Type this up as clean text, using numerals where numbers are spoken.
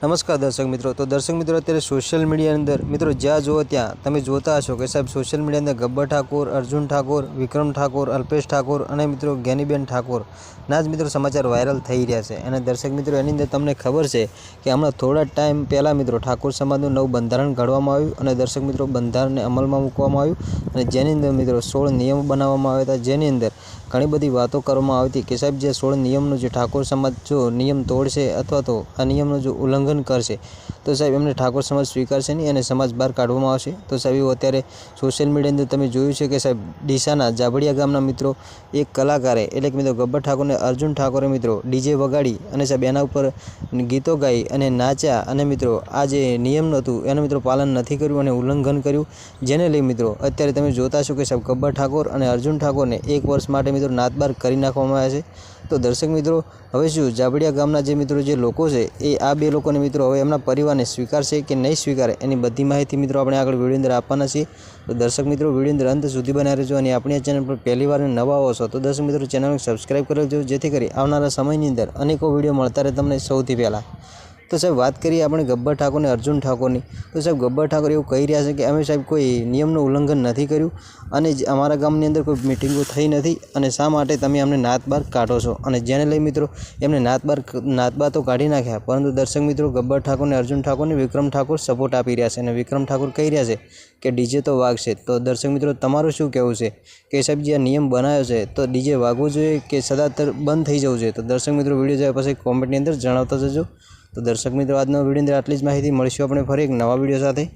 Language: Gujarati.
નમસ્કાર દર્શક મિત્રો। તો દર્શક મિત્રો, અત્યારે સોશિયલ મીડિયા અંદર મિત્રો જ્યાં જુઓ ત્યાં તમે જોતા હશો કે સાહેબ સોશિયલ મીડિયા અંદર ગબ્બર ઠાકોર, અર્જુન ઠાકોર, વિક્રમ ઠાકોર, અલ્પેશ ઠાકોર અને મિત્રો જ્ઞાનીબેન ઠાકોર ના જ મિત્રો સમાચાર વાયરલ થઈ રહ્યા છે। અને દર્શક મિત્રો, એની અંદર તમને ખબર છે કે હમણાં થોડા ટાઈમ પહેલાં મિત્રો ઠાકોર સમાજનું નવું બંધારણ ઘડવામાં આવ્યું અને દર્શક મિત્રો બંધારણને અમલમાં મૂકવામાં આવ્યું અને જેની અંદર મિત્રો 16 નિયમો બનાવવામાં આવ્યા હતા, જેની અંદર ઘણી બધી વાતો કરવામાં આવી હતી કે સાહેબ જે 16 નિયમનું જે ઠાકોર સમાજ જો નિયમ તોડશે અથવા તો આ નિયમનું જો ઉલ્લંઘન કરશે તો સાહેબ એમને ઠાકોર સમાજ સ્વીકારશે નહીં અને સમાજ બહાર કાઢવામાં આવશે। તો સાહેબ એવું અત્યારે સોશિયલ મીડિયા અંદર તમે જોયું છે કે સાહેબ ડીસાના જાબડિયા ગામના મિત્રો એક કલાકારે એટલે કે મિત્રો ગબ્બર ઠાકોરને અર્જુન ઠાકોરે મિત્રો ડીજે વગાડી અને સાહેબ એના ઉપર ગીતો ગાઈ અને નાચ્યા અને મિત્રો આ જે નિયમ હતું એનું મિત્રો પાલન નથી કર્યું અને ઉલ્લંઘન કર્યું, જેને લઈ મિત્રો અત્યારે તમે જોતા છો કે સાહેબ ગબ્બર ઠાકોર અને અર્જુન ઠાકોરને 1 વર્ષ માટે મિત્રો નાતબાર કરી નાખવામાં આવ્યા છે। તો દર્શક મિત્રો, હવે શું જાબડિયા ગામના જે મિત્રો જે લોકો છે એ આ બે લોકોને મિત્રો હવે એમના પરિવારને સ્વીકારશે કે નહીં સ્વીકારે એની બધી માહિતી મિત્રો આપણે આગળ વિડીયો અંદર આપવાના છીએ। તો દર્શક મિત્રો, વિડીયો અંદર અંત સુધી બનાવી રહેજો અને આપણી ચેનલ પર પહેલી વાર નવા આવો છો તો દર્શક મિત્રો ચેનલને સબસ્ક્રાઈબ કરી લેજો, જેથી કરી આવનારા સમયની અંદર અનેકો વિડીયો મળતા રહે તમને સૌથી પહેલાં। તો સાહેબ વાત કરીએ આપણે ગબ્બર ઠાકોર અને અર્જુન ઠાકોરની, તો સાહેબ ગબ્બર ઠાકોર એવું કહી રહ્યા છે કે અમે સાહેબ કોઈ નિયમનું ઉલ્લંઘન નથી કર્યું અને અમારા ગામની અંદર કોઈ મિટિંગો થઈ નથી અને શા માટે તમે અમને નાતબાર કાઢો છો, અને જેને લઈ મિત્રો એમને નાતબાર તો કાઢી નાખ્યા, પરંતુ દર્શક મિત્રો ગબ્બર ઠાકોર અને અર્જુન ઠાકોરને વિક્રમ ઠાકોર સપોર્ટ આપી રહ્યા છે અને વિક્રમ ઠાકોર કહી રહ્યા છે કે ડીજે તો વાગશે। તો દર્શક મિત્રો, તમારું શું કહેવું છે કે સાહેબ જે નિયમ બનાવ્યો છે તો ડીજે વાગવું જોઈએ કે સદાતર બંધ થઈ જવું જોઈએ? તો દર્શક મિત્રો, વિડીયો જોયા પછી કોમેન્ટની અંદર જણાવતા જજો। તો દર્શક મિત્રો, આજનો વિડીયો અંદર આટલી જ માહિતી, મળીશું આપણે ફરી એક નવા વિડીયો સાથે।